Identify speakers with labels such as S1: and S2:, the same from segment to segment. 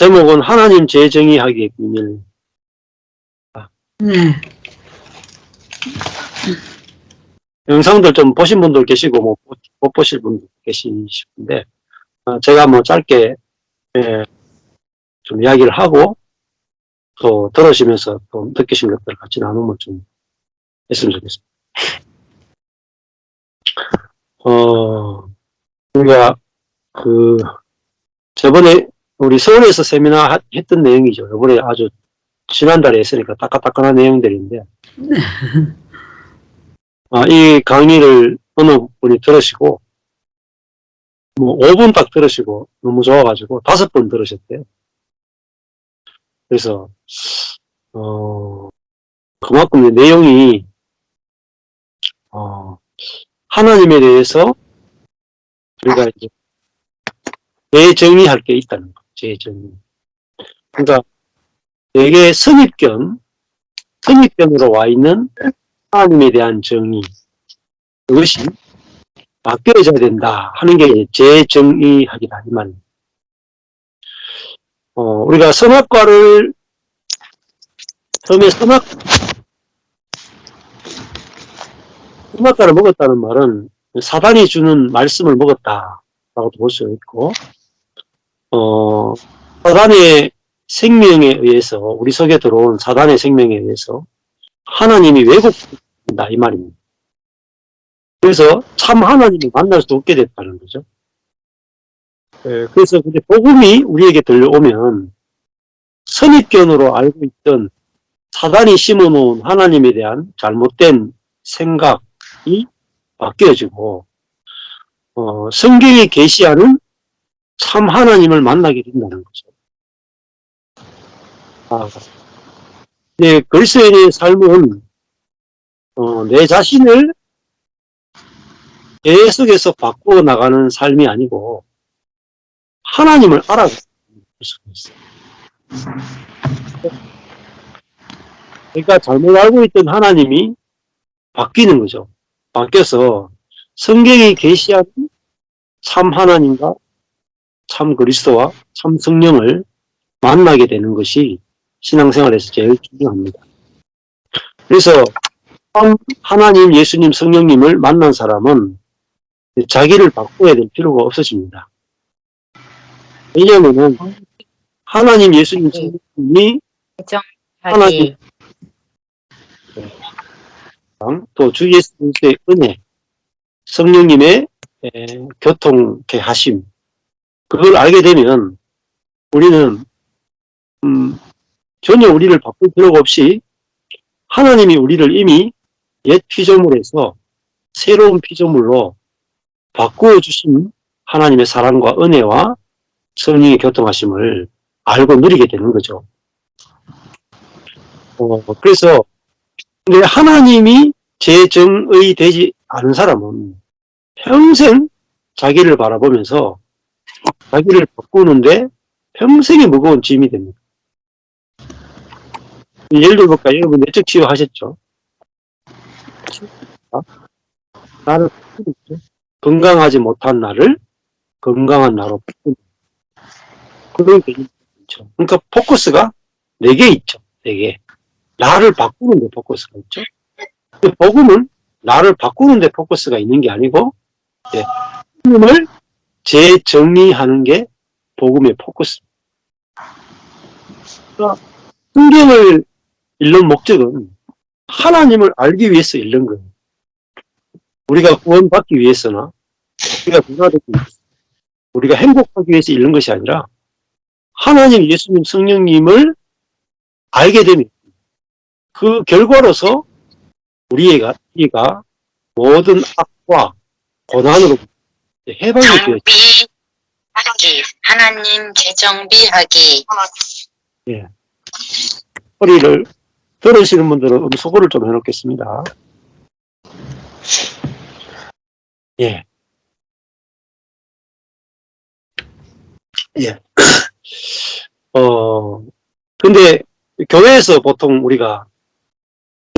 S1: 제목은 하나님 재정의하기의 비밀.
S2: 네.
S1: 영상들 좀 보신 분들 계시고 못 보실 분들 계시는데 제가 뭐 짧게 좀 이야기를 하고 또 들으시면서 또 느끼신 것들을 같이 나누면 좀 했으면 좋겠습니다. 우리가 저번에 우리 서울에서 세미나 했던 내용이죠. 이번에 아주 지난달에 했으니까 따끈따끈한 내용들인데 이 강의를 어느 분이 들으시고 뭐 5분 딱 들으시고 너무 좋아가지고 5번 들으셨대요. 그래서 그만큼 내용이 하나님에 대해서 우리가 이제 재정의할 게 있다는 거. 재정의. 그러니까 되게 선입견으로 와 있는 하나님에 대한 정의, 그것이 바뀌어져야 된다 하는 게 재정의학이다 이 말입니다. 우리가 선악과를 처음에 선악과를 먹었다는 말은 사단이 주는 말씀을 먹었다라고도 볼 수 있고, 사단의 생명에 의해서, 우리 속에 들어온 사단의 생명에 의해서 하나님이 왜곡된다 이 말입니다. 그래서 참 하나님을 만날 수 없게 됐다는 거죠. 그래서 근데 복음이 우리에게 들려오면 선입견으로 알고 있던 사단이 심어놓은 하나님에 대한 잘못된 생각이 바뀌어지고 성경이 계시하는 참 하나님을 만나게 된다는 거죠. 그리스도인의 삶은 내 자신을 계속해서 바꾸어 나가는 삶이 아니고 하나님을 알아가는 수가 있어요. 그러니까 잘못 알고 있던 하나님이 바뀌는 거죠. 바뀌어서 성경이 계시하는 참 하나님과 참 그리스도와 참 성령을 만나게 되는 것이 신앙생활에서 제일 중요합니다. 그래서 참 하나님, 예수님, 성령님을 만난 사람은 자기를 바꿔야 될 필요가 없어집니다. 왜냐하면 하나님, 예수님, 성령님이 하나님 또 주 예수 그리스도의 은혜, 성령님의 교통케 하심, 그걸 알게 되면 우리는 전혀 우리를 바꿀 필요가 없이 하나님이 우리를 이미 옛 피조물에서 새로운 피조물로 바꾸어 주신 하나님의 사랑과 은혜와 성령의 교통하심을 알고 누리게 되는 거죠. 그래서 근데 하나님이 재정의 되지 않은 사람은 평생 자기를 바라보면서 자기를 바꾸는데 평생의 무거운 짐이 됩니다. 예를 들어볼까요? 여러분 내적 치유 하셨죠? 나를 바꾸는 건강하지 못한 나를 건강한 나로 바꾸는 그런 게 있죠. 그러니까 포커스가 4개 있죠. 4개. 나를 바꾸는 데 포커스가 있죠. 복음은 나를 바꾸는 데 포커스가 있는 게 아니고 복음을 재정의하는 게 복음의 포커스입니다. 그러니까 성경을 읽는 목적은 하나님을 알기 위해서 읽는 거예요. 우리가 구원받기 위해서나 우리가 변화되기 위해서 우리가 행복하기 위해서 읽는 것이 아니라 하나님, 예수님, 성령님을 알게 되면 그 결과로서 우리가 모든 악과 고난으로 해방이 되어집니다.
S3: 하나님 재정비하기.
S1: 예. 소리를 들으시는 분들은 음소거를 좀 해놓겠습니다. 예. 예. 근데 교회에서 보통 우리가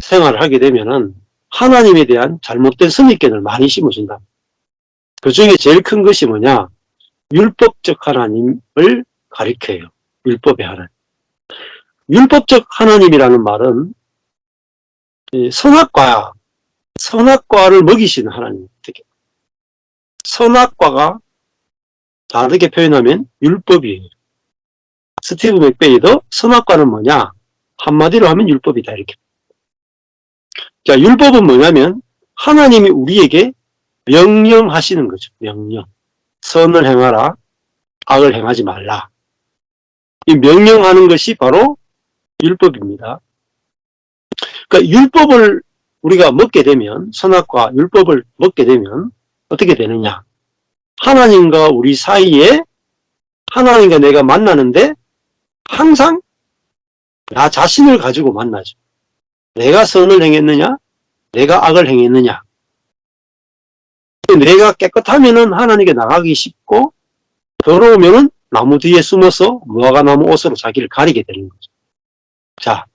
S1: 생활을 하게 되면은 하나님에 대한 잘못된 선입견을 많이 심어준다. 그 중에 제일 큰 것이 뭐냐? 율법적 하나님을 가리켜요. 율법의 하나님. 율법적 하나님이라는 말은 선악과를 먹이시는 하나님. 선악과가 다르게 표현하면 율법이에요. 스티브 맥베이도 선악과는 뭐냐? 한마디로 하면 율법이다. 이렇게. 자, 율법은 뭐냐면 하나님이 우리에게 명령하시는 거죠. 명령. 선을 행하라. 악을 행하지 말라. 이 명령하는 것이 바로 율법입니다. 그러니까 율법을 우리가 먹게 되면, 선악과 율법을 먹게 되면 어떻게 되느냐? 하나님과 우리 사이에 하나님과 내가 만나는데 항상 나 자신을 가지고 만나죠. 내가 선을 행했느냐? 내가 악을 행했느냐? 내가 깨끗하면은 하나님께 나가기 쉽고, 더러우면은 나무 뒤에 숨어서 무화과나무 옷으로 자기를 가리게 되는 거죠. 자,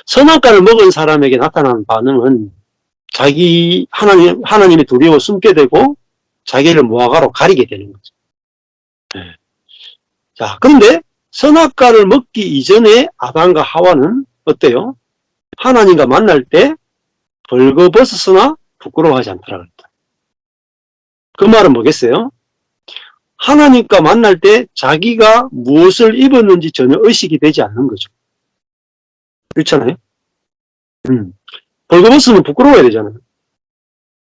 S1: 선악과를 먹은 사람에게 나타나는 반응은 하나님이 두려워 숨게 되고 자기를 무화과로 가리게 되는 거죠. 네. 자, 그런데 선악과를 먹기 이전에 아담과 하와는 어때요? 하나님과 만날 때 벌거벗었으나 부끄러워하지 않더라 그랬다. 그 말은 뭐겠어요? 하나님과 만날 때 자기가 무엇을 입었는지 전혀 의식이 되지 않는 거죠. 그렇잖아요? 벌거벗으면 부끄러워야 되잖아요.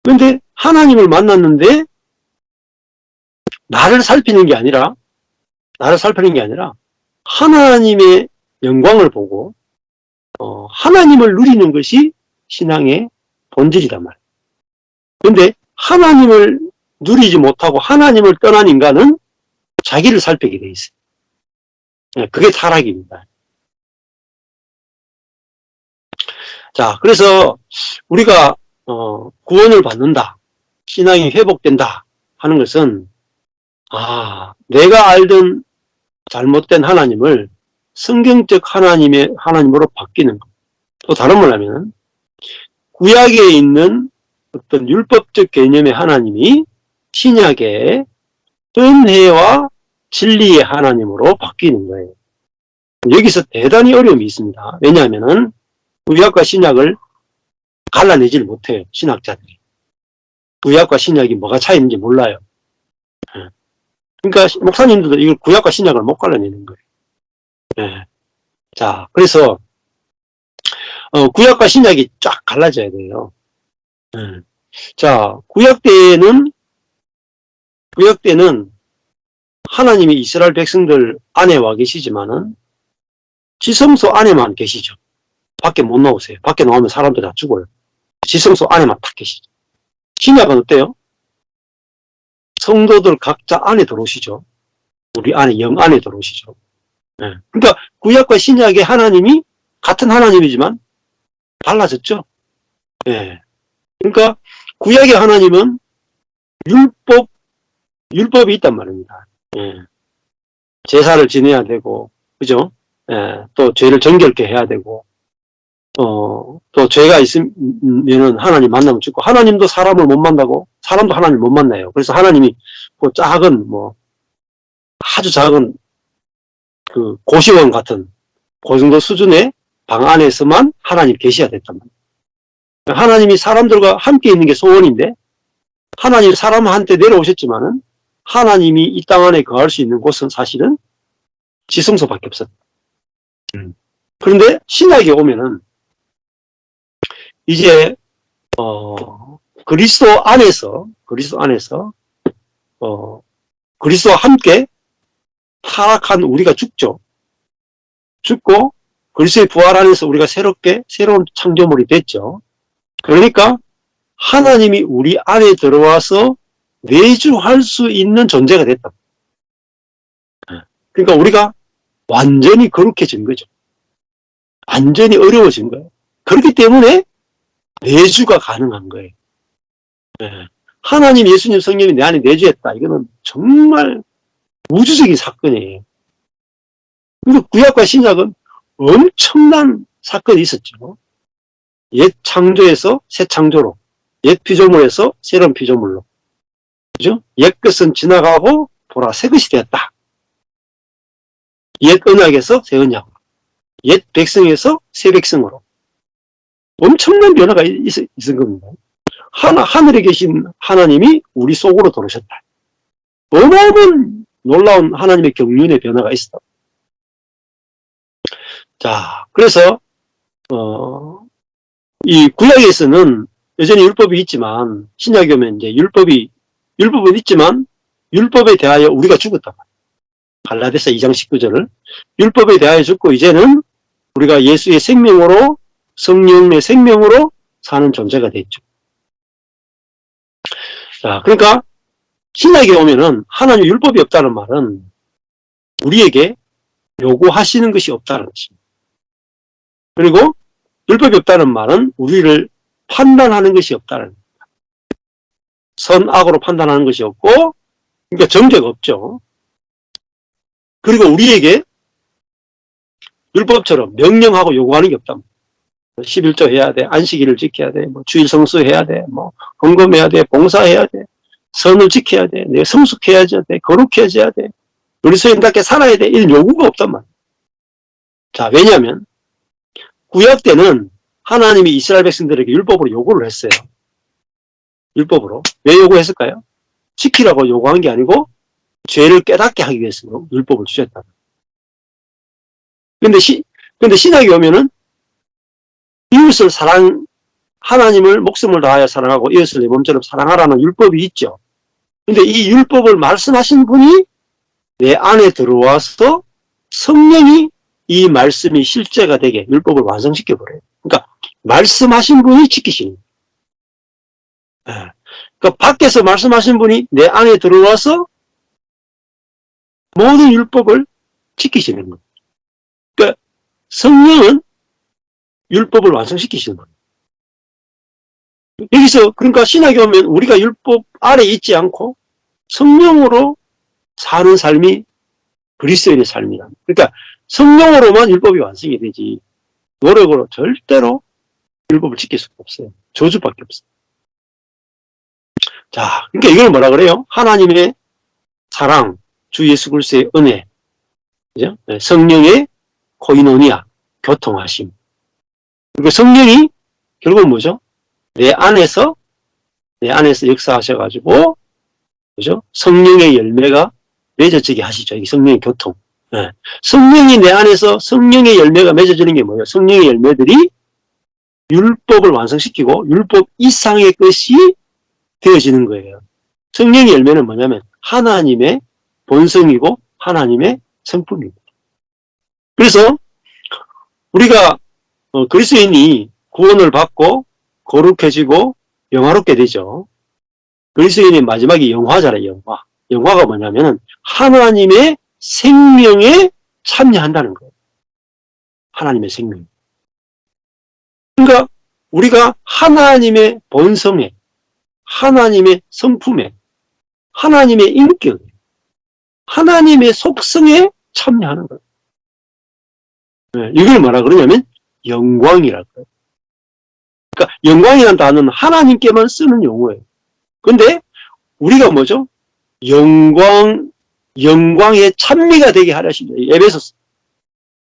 S1: 그런데 하나님을 만났는데 나를 살피는 게 아니라 하나님의 영광을 보고 하나님을 누리는 것이 신앙의 본질이란 말이에요. 그런데 하나님을 누리지 못하고 하나님을 떠난 인간은 자기를 살피게 돼 있어요. 그게 타락입니다. 자, 그래서 우리가 구원을 받는다, 신앙이 회복된다 하는 것은 내가 알던 잘못된 하나님을 성경적 하나님으로 바뀌는 것. 또 다른 말로 하면 구약에 있는 어떤 율법적 개념의 하나님이 신약의 은혜와 진리의 하나님으로 바뀌는 거예요. 여기서 대단히 어려움이 있습니다. 왜냐하면 구약과 신약을 갈라내질 못해요. 신학자들이. 구약과 신약이 뭐가 차이인지 몰라요. 그러니까 목사님들도 이걸 구약과 신약을 못 갈라내는 거예요. 네. 자, 그래서 구약과 신약이 쫙 갈라져야 돼요. 자, 구약 때는 하나님이 이스라엘 백성들 안에 와 계시지만은 지성소 안에만 계시죠. 밖에 못 나오세요. 밖에 나오면 사람들 다 죽어요. 지성소 안에만 딱 계시죠. 신약은 어때요? 성도들 각자 안에 들어오시죠. 우리 안에, 영 안에 들어오시죠. 네. 그러니까 구약과 신약의 하나님이 같은 하나님이지만 달라졌죠. 네. 그러니까 구약의 하나님은 율법이 있단 말입니다. 네. 제사를 지내야 되고, 그죠? 네. 또 죄를 정결케 해야 되고, 또 죄가 있으면은 하나님 만나면 죽고, 하나님도 사람을 못 만나고, 사람도 하나님을 못 만나요. 그래서 하나님이 아주 작은 고시원 같은 그 정도 수준의 방 안에서만 하나님 계셔야 됐단 말이에요. 하나님이 사람들과 함께 있는 게 소원인데, 하나님 사람한테 내려오셨지만은 하나님이 이 땅 안에 거할 수 있는 곳은 사실은 지성소밖에 없었다. 그런데 신약에 오면은 이제 그리스도 안에서 그리스도와 함께 타락한 우리가 죽죠. 죽고 그리스도의 부활 안에서 우리가 새로운 창조물이 됐죠. 그러니까 하나님이 우리 안에 들어와서 내주할 수 있는 존재가 됐다. 그러니까 우리가 완전히 거룩해진 거죠. 완전히 어려워진 거예요. 그렇기 때문에 내주가 가능한 거예요. 하나님, 예수님, 성령이 내 안에 내주했다. 이거는 정말 우주적인 사건이에요. 그리고 구약과 신약은 엄청난 사건이 있었죠. 옛 창조에서 새 창조로, 옛 피조물에서 새로운 피조물로, 그죠? 옛 것은 지나가고 보라 새 것이 되었다. 옛 언약에서 새 언약, 옛 백성에서 새 백성으로 엄청난 변화가 있은 겁니다. 하늘에 계신 하나님이 우리 속으로 들어오셨다. 어마어마한 놀라운 하나님의 경륜의 변화가 있었다. 자, 그래서 이 구약에서는 여전히 율법이 있지만 신약에 오면 이제 율법은 있지만 율법에 대하여 우리가 죽었다. 갈라디아서 2장 19절을 율법에 대하여 죽고 이제는 우리가 예수의 생명으로 성령의 생명으로 사는 존재가 됐죠. 자, 그러니까 신약에 오면은 하나님 율법이 없다는 말은 우리에게 요구하시는 것이 없다는 것입니다. 그리고 율법이 없다는 말은 우리를 판단하는 것이 없다는 겁니다. 선악으로 판단하는 것이 없고, 그러니까 정죄가 없죠. 그리고 우리에게 율법처럼 명령하고 요구하는 게 없다. 11조 해야 돼, 안식일을 지켜야 돼, 뭐 주일 성수해야 돼, 뭐 헌금해야 돼, 봉사해야 돼, 선을 지켜야 돼, 내가 성숙해야 돼, 거룩해져야 돼, 그리스도인답게 살아야 돼, 이런 요구가 없단 말이에요. 자, 왜냐하면 구약 때는 하나님이 이스라엘 백성들에게 율법으로 요구를 했어요. 율법으로. 왜 요구했을까요? 지키라고 요구한 게 아니고 죄를 깨닫게 하기 위해서 율법을 주셨다. 근데 신약에 오면은 이웃을 하나님을 목숨을 다하여 사랑하고 이웃을 내 몸처럼 사랑하라는 율법이 있죠. 근데 이 율법을 말씀하신 분이 내 안에 들어와서 성령이 이 말씀이 실제가 되게 율법을 완성시켜버려요. 그러니까 말씀하신 분이 지키시는 거예요. 그러니까 밖에서 말씀하신 분이 내 안에 들어와서 모든 율법을 지키시는 거예요. 그러니까 성령은 율법을 완성시키시는 거예요. 여기서 그러니까 신약에 오면 우리가 율법 아래 있지 않고 성령으로 사는 삶이 그리스도인의 삶이다. 그러니까 성령으로만 율법이 완성이 되지 노력으로 절대로 율법을 지킬 수가 없어요. 저주밖에 없어요. 자, 그러니까 이걸 뭐라 그래요? 하나님의 사랑, 주 예수 그리스도의 은혜, 그죠? 성령의 코이노니아, 교통하심. 그리고 성령이 결국은 뭐죠? 내 안에서 역사하셔가지고, 그죠? 성령의 열매가 맺어지게 하시죠. 이게 성령의 교통. 네. 성령이 내 안에서 성령의 열매가 맺어지는 게 뭐예요? 성령의 열매들이 율법을 완성시키고 율법 이상의 것이 되어지는 거예요. 성령의 열매는 뭐냐면 하나님의 본성이고 하나님의 성품입니다. 그래서 우리가 그리스도인이 구원을 받고 거룩해지고 영화롭게 되죠. 그리스도인의 마지막이 영화잖아요. 영화. 영화가 뭐냐면 하나님의 생명에 참여한다는 거예요. 하나님의 생명. 그러니까 우리가 하나님의 본성에, 하나님의 성품에, 하나님의 인격에, 하나님의 속성에 참여하는 거예요. 이걸 뭐라 그러냐면 영광이라고 해요. 그러니까 영광이라는 단어는 하나님께만 쓰는 용어예요. 근데 우리가 뭐죠? 영광의 찬미가 되게 하려십니다. 에베소서.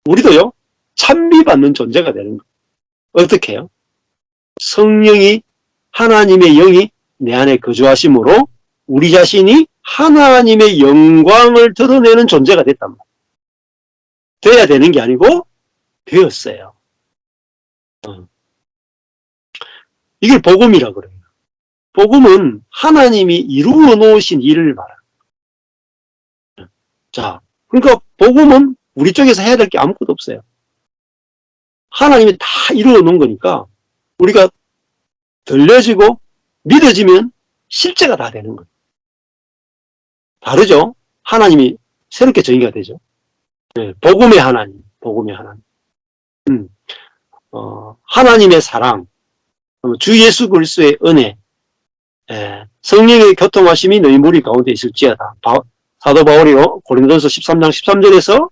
S1: 우리도요, 찬미받는 존재가 되는 거예요. 어떻게 해요? 성령이, 하나님의 영이 내 안에 거주하심으로 우리 자신이 하나님의 영광을 드러내는 존재가 됐단 말이에요. 돼야 되는 게 아니고 되었어요. 이걸 복음이라고 그래요. 복음은 하나님이 이루어 놓으신 일을 말합니다. 자, 그러니까 복음은 우리 쪽에서 해야 될 게 아무것도 없어요. 하나님이 다 이루어 놓은 거니까 우리가 들려지고 믿어지면 실제가 다 되는 거예요. 다르죠? 하나님이 새롭게 정의가 되죠. 네, 복음의 하나님. 하나님의 사랑, 주 예수 그리스도의 은혜, 성령의 교통하심이 너희 무리 가운데 있을지어다. 사도 바울이 고린도서 13장 13절에서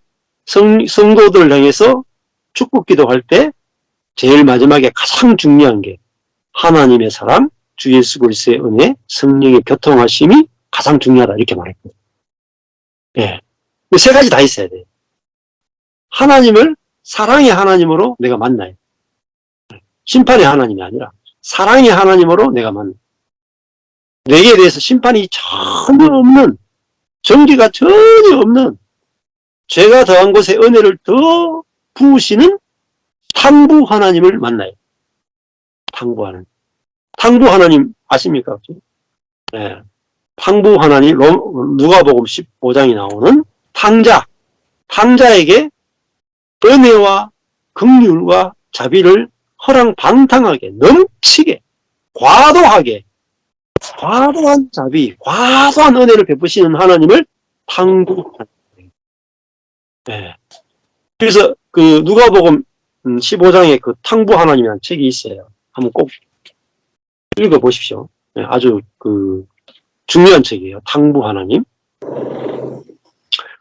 S1: 성도들을 향해서 축복 기도할 때 제일 마지막에 가장 중요한 게 하나님의 사랑, 주 예수 그리스도의 은혜, 성령의 교통하심이 가장 중요하다 이렇게 말했거든요. 세 가지 다 있어야 돼요. 하나님을 사랑의 하나님으로 내가 만나요. 심판의 하나님이 아니라 사랑의 하나님으로 내가 만나요. 내게 대해서 심판이 전혀 없는, 정죄가 전혀 없는, 죄가 더한 곳에 은혜를 더 부으시는 탕부 하나님을 만나요. 탕부 하나님. 탕부 하나님 아십니까? 네. 탕부 하나님, 누가복음 15장이 나오는 탕자, 탕자에게 은혜와 긍휼과 자비를 허랑방탕하게, 넘치게, 과도하게, 과도한 자비, 과도한 은혜를 베푸시는 하나님을 탕부하는 거예요. 네. 그래서 그 누가복음 15장에 그 탕부 하나님이라는 책이 있어요. 한번 꼭 읽어보십시오. 네, 아주 그 중요한 책이에요. 탕부 하나님.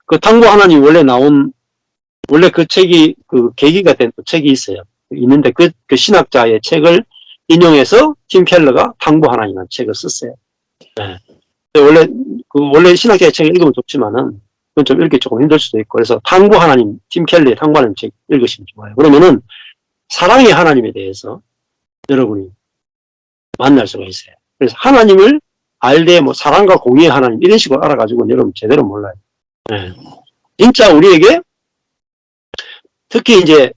S1: 그 탕부 하나님 원래 그 책이 그 계기가 된 책이 있어요. 있는데 그 신학자의 책을 인용해서 팀 켈러가 탕부 하나님이라는 책을 썼어요. 네. 원래 신학자의 책을 읽으면 좋지만은 그건 좀 읽기 조금 힘들 수도 있고, 그래서 탕부 하나님, 팀 켈러의 탕부 하나님 책 읽으시면 좋아요. 그러면은 사랑의 하나님에 대해서 여러분이 만날 수가 있어요. 그래서 하나님을 알되 뭐 사랑과 공의의 하나님 이런 식으로 알아가지고 여러분 제대로 몰라요. 네. 진짜 우리에게 특히 이제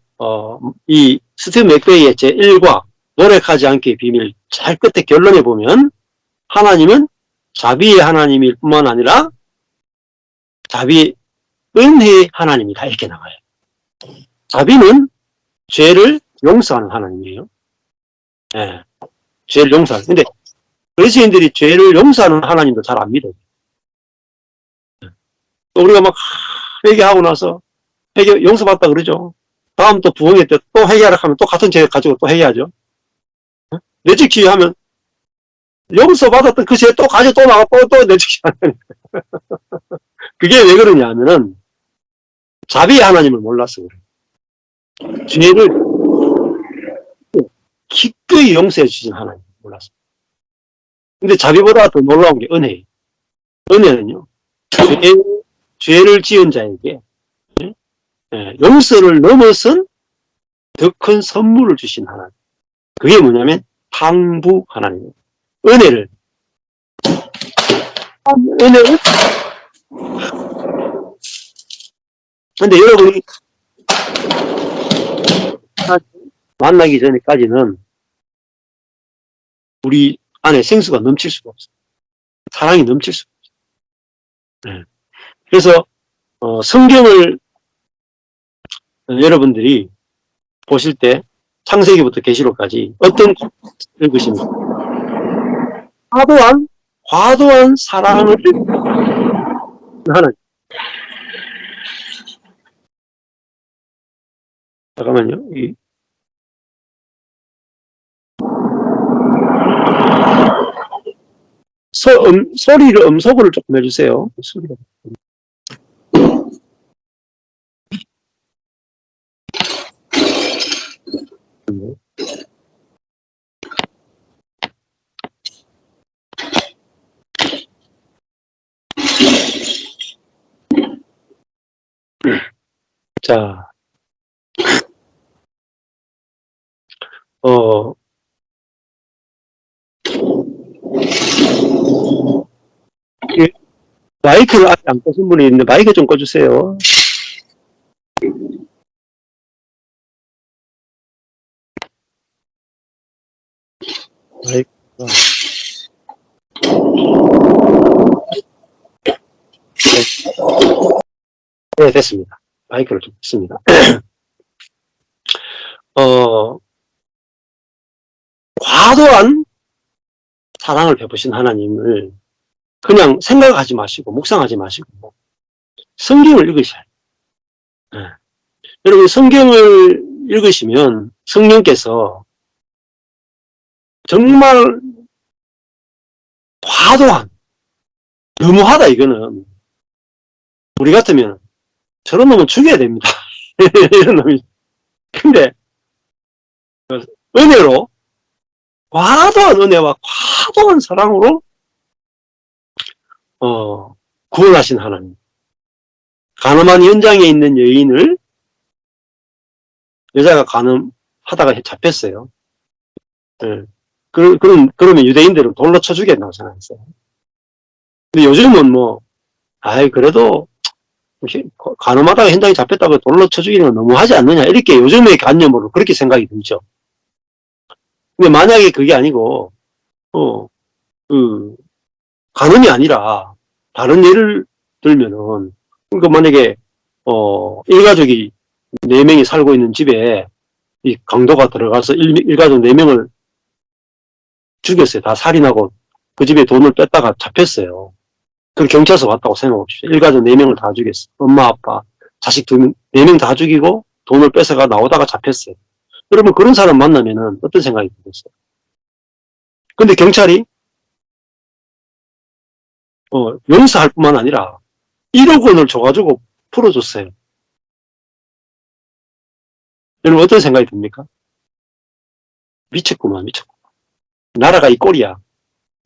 S1: 이 스티븐 맥베이의 제1과 노력하지 않기의 비밀 잘 끝에 결론에 보면 하나님은 자비의 하나님일 뿐만 아니라 자비 은혜의 하나님이다 이렇게 나와요. 자비는 죄를 용서하는 하나님이에요. 네. 죄를 용서하는. 근데 그리스도인들이 죄를 용서하는 하나님도 잘 안 믿어요. 또 우리가 막 회개하고 나서 회개 용서받다 그러죠. 다음 또 부흥회 때 또 회개하라 하면 또 같은 죄 가지고 또 회개하죠. 내직시 하면 용서받았던 그 죄 또 가지고 또 나가 또 내직시 하는. 그게 왜 그러냐 하면은 자비의 하나님을 몰라서 그래요. 죄를 기꺼이 용서해 주신 하나님 몰라서. 근데 자비보다 더 놀라운 게 은혜예요. 은혜는요, 죄를 지은 자에게 용서를 넘어선 더 큰 선물을 주신 하나님. 그게 뭐냐면 탕부 하나님. 은혜를 근데 여러분이 만나기 전에까지는 우리 안에 생수가 넘칠 수가 없어요. 사랑이 넘칠 수가 없어요. 네. 그래서 성경을 여러분들이 보실 때 창세기부터 계시록까지 어떤 읽으십니까? 과도한 사랑을 하는. 잠깐만요. 소리를 음소거를 조금 해주세요. 소리가. 자, 마이크를 아직 안 꺼신 분이 있는데 마이크 좀 꺼주세요. 마이크가. 네, 됐습니다. 마이크를 좀 켰습니다. 과도한 사랑을 베푸신 하나님을 그냥 생각하지 마시고 묵상하지 마시고 성경을 읽으셔야 해요. 네. 여러분 성경을 읽으시면 성령께서 정말 과도한, 너무하다 이거는. 우리 같으면 저런 놈은 죽여야 됩니다. 이런 놈이. 근데 은혜로 과도한 은혜와 과도한 사랑으로 구원하신 하나님. 가늠한 현장에 있는 여인을 여자가 간음하다가 잡혔어요. 예. 그러면 유대인들은 돌로 쳐 죽였다고 생각했어요. 근데 요즘은 뭐, 그래도 간음하다가 현장에 잡혔다고 돌로 쳐 죽이는 건 너무하지 않느냐, 이렇게 요즘의 관념으로 그렇게 생각이 들죠. 근데 만약에 그게 아니고 간음이 아니라 다른 예를 들면은, 그러니까 만약에 일가족이 4명이 살고 있는 집에 이 강도가 들어가서 일가족 4명을 죽였어요. 다 살인하고 그 집에 돈을 뺐다가 잡혔어요. 그럼 경찰서 왔다고 생각해봅시다. 일가족 4명을 다 죽였어. 엄마, 아빠, 자식 4명 다 죽이고 돈을 뺏어가 나오다가 잡혔어요. 그러면 그런 사람 만나면은 어떤 생각이 들겠어요? 근데 경찰이 용서할 뿐만 아니라 1억 원을 줘가지고 풀어줬어요. 여러분 어떤 생각이 듭니까? 미쳤구만, 미쳤구만. 나라가 이 꼴이야.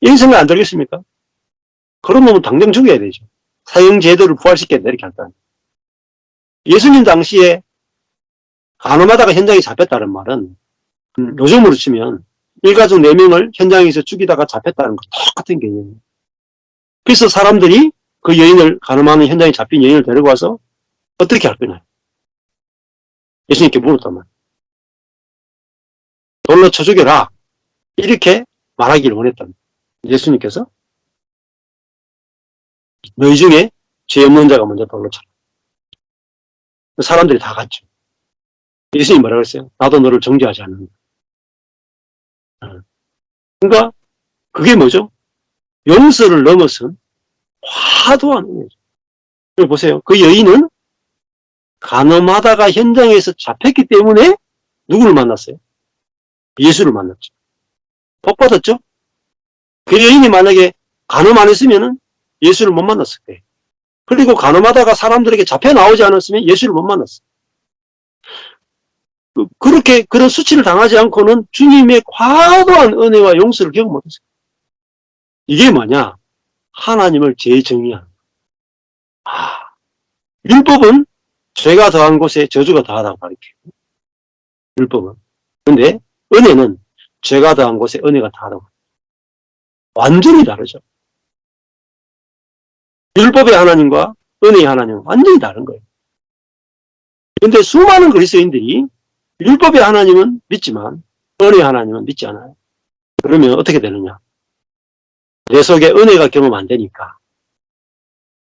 S1: 이런 생각 안 들겠습니까? 그런 놈은 당장 죽여야 되죠. 사형제도를 부활시켜야 돼, 이렇게 할까. 예수님 당시에 간음하다가 현장에 잡혔다는 말은 요즘으로 치면 일가족 4명을 현장에서 죽이다가 잡혔다는 거 똑같은 개념이에요. 그래서 사람들이 그 여인을, 간음하는 현장에 잡힌 여인을 데리고 와서 어떻게 할 거냐. 예수님께 물었단 말이에요. 돌로 쳐 죽여라. 이렇게 말하기를 원했단 말이에요. 예수님께서 너희 중에 죄 없는 자가 먼저 돌로 쳐라. 사람들이 다 갔죠. 예수님이 뭐라고 했어요? 나도 너를 정죄하지 않는다. 그러니까 그게 뭐죠? 용서를 넘어선 화도한 은혜죠. 보세요. 그 여인은 간음하다가 현장에서 잡혔기 때문에 누구를 만났어요? 예수를 만났죠. 복 받았죠? 그 여인이 만약에 간음 안 했으면 예수를 못 만났을 거예요. 그리고 간음하다가 사람들에게 잡혀 나오지 않았으면 예수를 못 만났어요. 그렇게 그런 수치를 당하지 않고는 주님의 과도한 은혜와 용서를 경험 못했어요. 이게 뭐냐? 하나님을 재정의하는. 율법은 죄가 더한 곳에 저주가 더하다고 가르쳐요. 율법은. 근데 은혜는 죄가 더한 곳에 은혜가 더하다고. 완전히 다르죠. 율법의 하나님과 은혜의 하나님은 완전히 다른 거예요. 근데 수많은 그리스도인들이 율법의 하나님은 믿지만 은혜의 하나님은 믿지 않아요. 그러면 어떻게 되느냐? 내 속에 은혜가 경험 안 되니까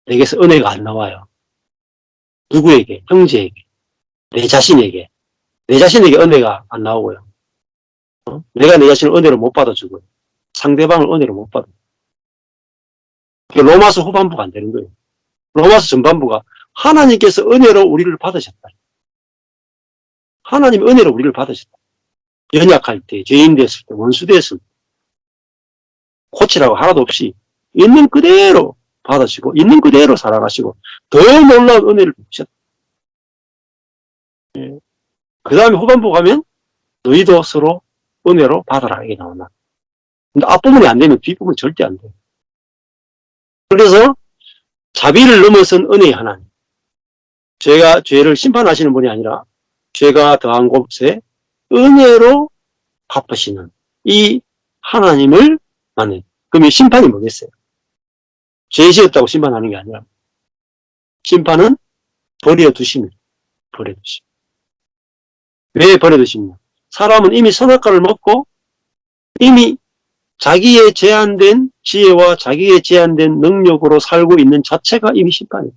S1: 내게서 은혜가 안 나와요. 누구에게? 형제에게. 내 자신에게. 내 자신에게 은혜가 안 나오고요. 내가 내 자신을 은혜로 못 받아주고요. 상대방을 은혜로 못 받아요. 로마서 후반부가 안 되는 거예요. 로마서 전반부가 하나님께서 은혜로 우리를 받으셨다. 하나님 은혜로 우리를 받으셨다. 연약할 때, 죄인 됐을 때, 원수 됐을 때, 고치라고 하나도 없이 있는 그대로 받으시고 있는 그대로 살아가시고 더 놀라운 은혜를 주셨다. 그 다음에 후반부 가면 너희도 서로 은혜로 받아라 이게 나온다. 근데 앞부분이 안 되면 뒷부분은 절대 안 돼요. 그래서 자비를 넘어선 은혜의 하나님. 죄를 심판하시는 분이 아니라 죄가 더한 곳에 은혜로 갚으시는 이 하나님을 만나요. 그러면 심판이 뭐겠어요? 죄 지었다고 심판하는 게 아니라 심판은 버려두십니다. 버려두십니다. 왜 버려두십니까? 사람은 이미 선악과를 먹고 이미 자기의 제한된 지혜와 자기의 제한된 능력으로 살고 있는 자체가 이미 심판이에요.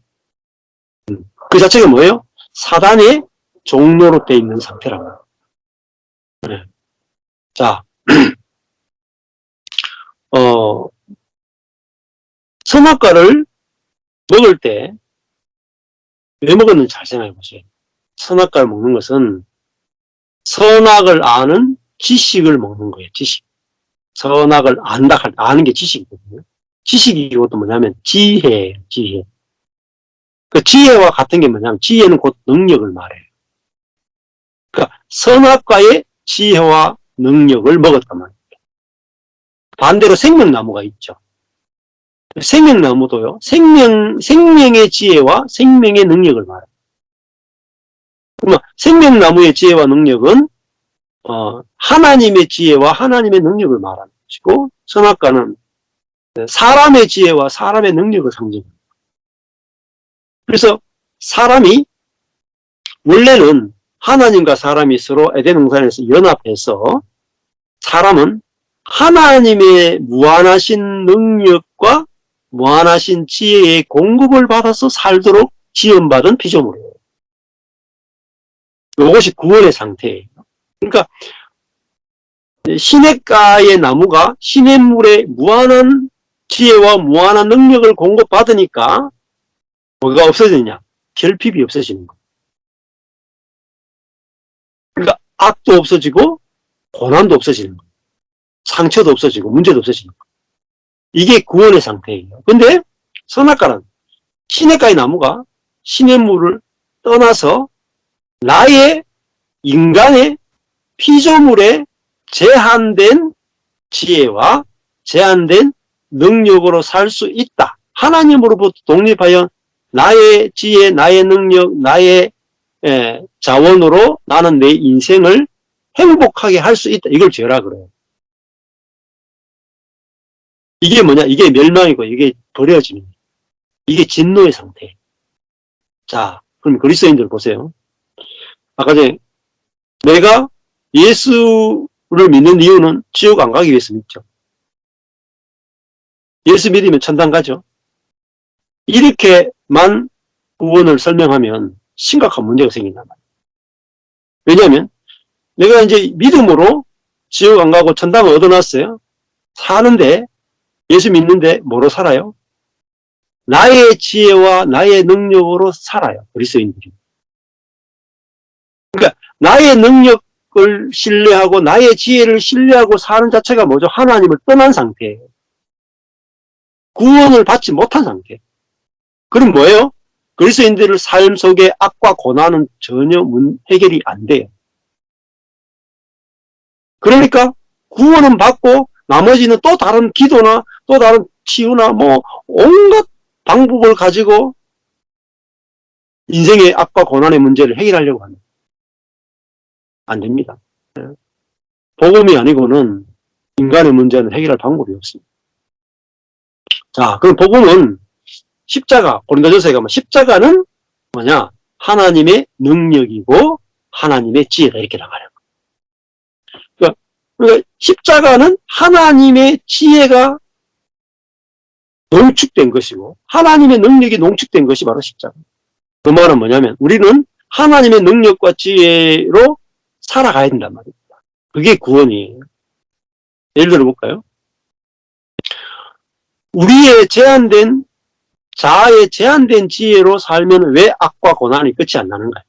S1: 그 자체가 뭐예요? 사단의 종로로 돼 있는 상태라고. 네. 자, 선악과를 먹을 때 왜 먹었는지 잘 생각해 보세요. 선악과를 먹는 것은 선악을 아는 지식을 먹는 거예요. 지식. 선악을 안다 할 때 아는 게 지식이거든요. 지식이 이것도 뭐냐면 지혜예요. 지혜. 그 지혜와 같은 게 뭐냐면 지혜는 곧 능력을 말해요. 그러니까 선악과의 지혜와 능력을 먹었단 말이에요. 반대로 생명나무가 있죠. 생명나무도요. 생명의 지혜와 생명의 능력을 말해요. 그러면 생명나무의 지혜와 능력은 하나님의 지혜와 하나님의 능력을 말하는 것이고, 선악과는 사람의 지혜와 사람의 능력을 상징합니다. 그래서 사람이 원래는 하나님과 사람이 서로 에덴 동산에서 연합해서 사람은 하나님의 무한하신 능력과 무한하신 지혜의 공급을 받아서 살도록 지원받은 피조물이에요. 이것이 구원의 상태예요. 그러니까 시냇가의 나무가 시냇물에 무한한 지혜와 무한한 능력을 공급받으니까 뭐가 없어지느냐? 결핍이 없어지는 거예요. 그러니까 악도 없어지고 고난도 없어지는 거예요. 상처도 없어지고 문제도 없어지는 거예요. 이게 구원의 상태예요. 근데 선악과는 시냇가의 나무가 시냇물을 떠나서 나의 인간의 피조물의 제한된 지혜와 제한된 능력으로 살 수 있다. 하나님으로부터 독립하여 나의 지혜, 나의 능력, 나의 자원으로 나는 내 인생을 행복하게 할 수 있다. 이걸 죄라 그래요. 이게 뭐냐? 이게 멸망이고 이게 버려짐입니다. 이게 진노의 상태. 자, 그럼 그리스도인들 보세요. 아까 전에 내가 예수를 믿는 이유는 지옥 안 가기 위해서 믿죠. 예수 믿으면 천당 가죠. 이렇게만 구원을 설명하면 심각한 문제가 생긴단 말이에요. 왜냐하면 내가 이제 믿음으로 지옥 안 가고 천당을 얻어놨어요. 사는데 예수 믿는데 뭐로 살아요? 나의 지혜와 나의 능력으로 살아요. 그리스도인들이. 그러니까 나의 능력을 신뢰하고 나의 지혜를 신뢰하고 사는 자체가 뭐죠? 하나님을 떠난 상태예요. 구원을 받지 못한 상태. 그럼 뭐예요? 그리스도인들의 삶 속에 악과 고난은 전혀 해결이 안 돼요. 그러니까 구원은 받고 나머지는 또 다른 기도나 또 다른 치유나 뭐 온갖 방법을 가지고 인생의 악과 고난의 문제를 해결하려고 합니다. 안 됩니다. 복음이 아니고는 인간의 문제는 해결할 방법이 없습니다. 자, 그럼 복음은 십자가, 고린도전서에 가면 십자가는 뭐냐? 하나님의 능력이고 하나님의 지혜다 이렇게 나가요. 그러니까 십자가는 하나님의 지혜가 농축된 것이고 하나님의 능력이 농축된 것이 바로 십자가. 그 말은 뭐냐면 우리는 하나님의 능력과 지혜로 살아가야 된단 말입니다. 그게 구원이에요. 예를 들어볼까요? 우리의 제한된 자아의 제한된 지혜로 살면 왜 악과 고난이 끝이 안 나는가요?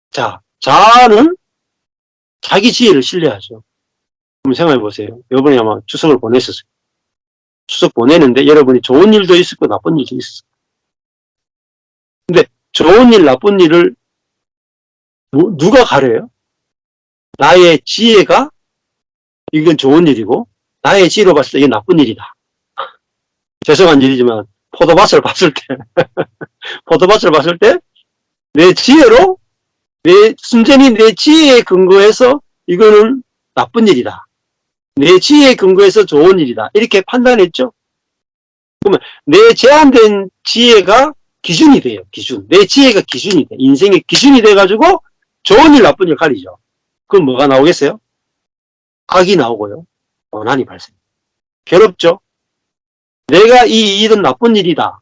S1: 자, 자아는 자기 지혜를 신뢰하죠. 한번 생각해 보세요. 이번에 아마 추석을 보냈었어요. 추석 보내는데 여러분이 좋은 일도 있었고 나쁜 일도 있었어요. 근데 좋은 일, 나쁜 일을 누가 가려요? 나의 지혜가 이건 좋은 일이고 나의 지혜로 봤을 때 이게 나쁜 일이다. 죄송한 일이지만 포도밭을 봤을 때 내 지혜로 순전히 내 지혜에 근거해서 이거는 나쁜 일이다. 내 지혜에 근거해서 좋은 일이다. 이렇게 판단했죠. 그러면 내 제한된 지혜가 기준이 돼요. 기준. 내 지혜가 기준이 돼. 인생의 기준이 돼가지고 좋은 일, 나쁜 일 가리죠. 그럼 뭐가 나오겠어요? 악이 나오고요. 고난이 발생. 괴롭죠. 내가 이 일은 나쁜 일이다.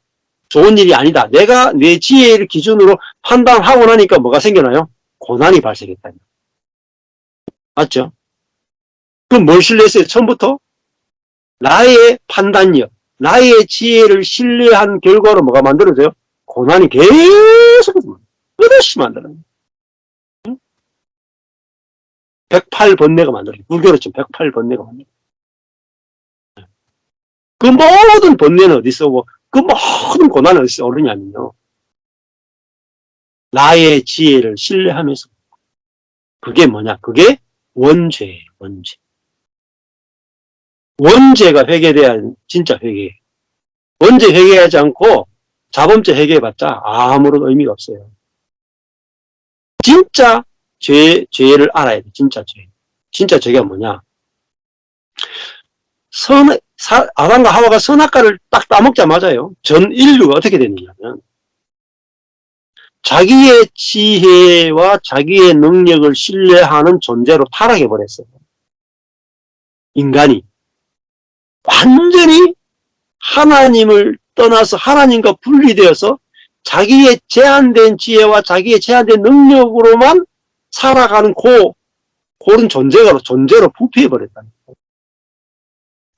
S1: 좋은 일이 아니다. 내가 내 지혜를 기준으로 판단하고 나니까 뭐가 생겨나요? 고난이 발생했다. 맞죠? 그럼 뭘 신뢰했어요? 처음부터? 나의 판단력, 나의 지혜를 신뢰한 결과로 뭐가 만들어져요? 고난이 계속해서 끝없이 만들어요. 108번뇌가 만들어요. 불교로 치면 108번뇌가 만들어요. 그 모든 번뇌는 어디서 오고 그 모든 고난은 어디서 오느냐면요. 나의 지혜를 신뢰하면서. 그게 뭐냐? 그게 원죄예요. 원죄. 원죄가 회개돼야 진짜 회개예요. 원죄 회개하지 않고 자범죄 회개해봤자 아무런 의미가 없어요. 진짜 죄를 알아야 돼. 진짜 죄. 진짜 죄가 뭐냐? 아담과 하와가 선악과를 딱 따먹자마자요. 전 인류가 어떻게 됐느냐면 자기의 지혜와 자기의 능력을 신뢰하는 존재로 타락해버렸어요. 인간이. 완전히 하나님을 떠나서 하나님과 분리되어서 자기의 제한된 지혜와 자기의 제한된 능력으로만 살아가는 그런 존재로 부패해버렸다는 거예요.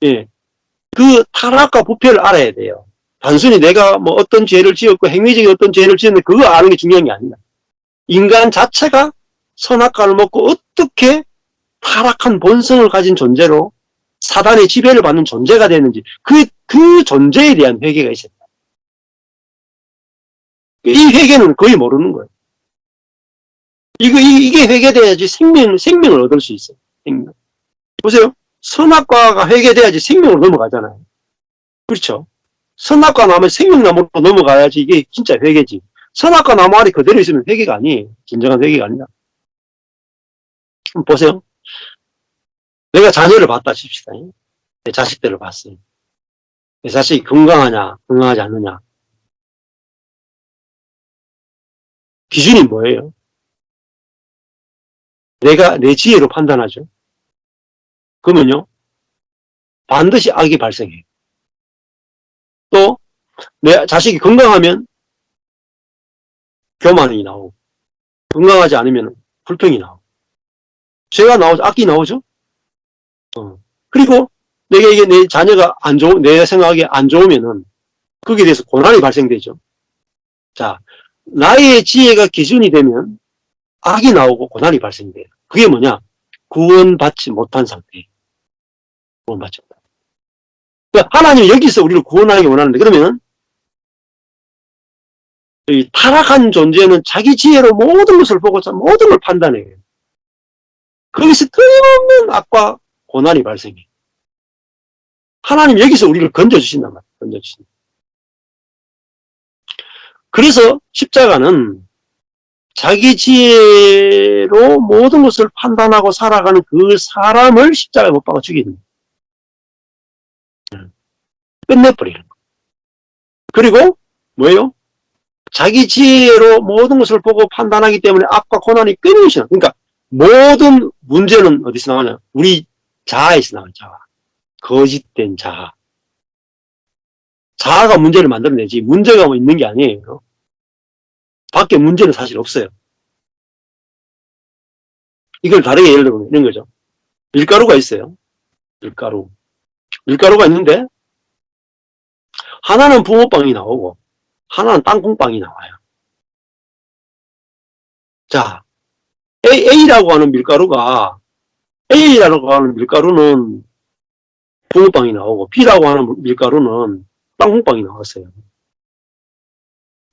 S1: 예. 그 타락과 부패를 알아야 돼요. 단순히 내가 뭐 어떤 죄를 지었고 행위적인 어떤 죄를 지었는데 그거 아는 게 중요한 게 아니다. 인간 자체가 선악과를 먹고 어떻게 타락한 본성을 가진 존재로 사단의 지배를 받는 존재가 되는지 그 존재에 대한 회개가 있었다. 이 회개는 거의 모르는 거예요. 이게 회개돼야지 생명을 얻을 수 있어요. 생명. 보세요. 선악과가 회개돼야지 생명으로 넘어가잖아요. 그렇죠? 선악과 나무 생명나무로 넘어가야지 이게 진짜 회개지. 선악과 나무 아래 그대로 있으면 회개가 아니에요. 진정한 회개가 아니다. 보세요. 내가 자녀를 봤다 칩시다. 내 자식들을 봤어요. 내 자식이 건강하냐, 건강하지 않느냐. 기준이 뭐예요? 내가 내 지혜로 판단하죠. 그러면요, 반드시 악이 발생해요. 또, 내 자식이 건강하면 교만이 나오고, 건강하지 않으면 불평이 나오고, 죄가 나오죠. 악이 나오죠. 그리고 내게 내 자녀가 내 생각에 안 좋으면은 거기에 대해서 고난이 발생되죠. 자, 나의 지혜가 기준이 되면 악이 나오고 고난이 발생돼요. 그게 뭐냐? 구원받지 못한 상태. 구원받지 못한. 그러니까 하나님이 여기서 우리를 구원하기 원하는데 그러면 이 타락한 존재는 자기 지혜로 모든 것을 보고 모든 걸 판단해요. 거기서 끊임없는 악과 고난이 발생해요. 하나님 여기서 우리를 건져주신단 말이에요. 건져주신다. 그래서 십자가는 자기 지혜로 모든 것을 판단하고 살아가는 그 사람을 십자가에 못 박아 죽이는 거예요. 끝내버리는 거예요. 그리고 뭐예요? 자기 지혜로 모든 것을 보고 판단하기 때문에 악과 고난이 끊임없이 나와요. 그러니까 모든 문제는 어디서 나오냐? 우리 자아에서 나와요. 자아. 거짓된 자아. 자아가 문제를 만들어내지 문제가 뭐 있는 게 아니에요. 밖에 문제는 사실 없어요. 이걸 다르게 예를 들면 이런 거죠. 밀가루가 있어요. 밀가루가 있는데 하나는 붕어빵이 나오고 하나는 땅콩빵이 나와요. 자, A라고 하는 밀가루는 붕어빵이 나오고 B라고 하는 밀가루는 땅콩빵이 나왔어요.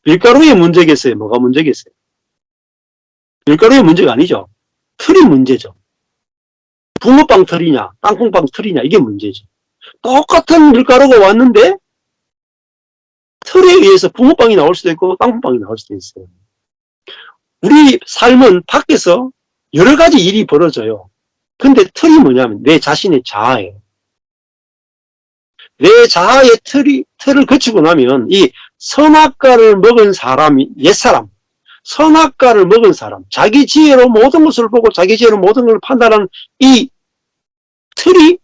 S1: 밀가루의 문제겠어요? 뭐가 문제겠어요? 밀가루의 문제가 아니죠. 틀이 문제죠. 붕어빵 틀이냐 땅콩빵 틀이냐 이게 문제죠. 똑같은 밀가루가 왔는데 틀에 의해서 붕어빵이 나올 수도 있고 땅콩빵이 나올 수도 있어요. 우리 삶은 밖에서 여러 가지 일이 벌어져요. 근데 틀이 뭐냐면 내 자신의 자아예요. 내 자아의 틀을 거치고 나면 이 선악과를 먹은 사람이 옛사람, 선악과를 먹은 사람, 자기 지혜로 모든 것을 보고 자기 지혜로 모든 걸 판단하는 이 틀이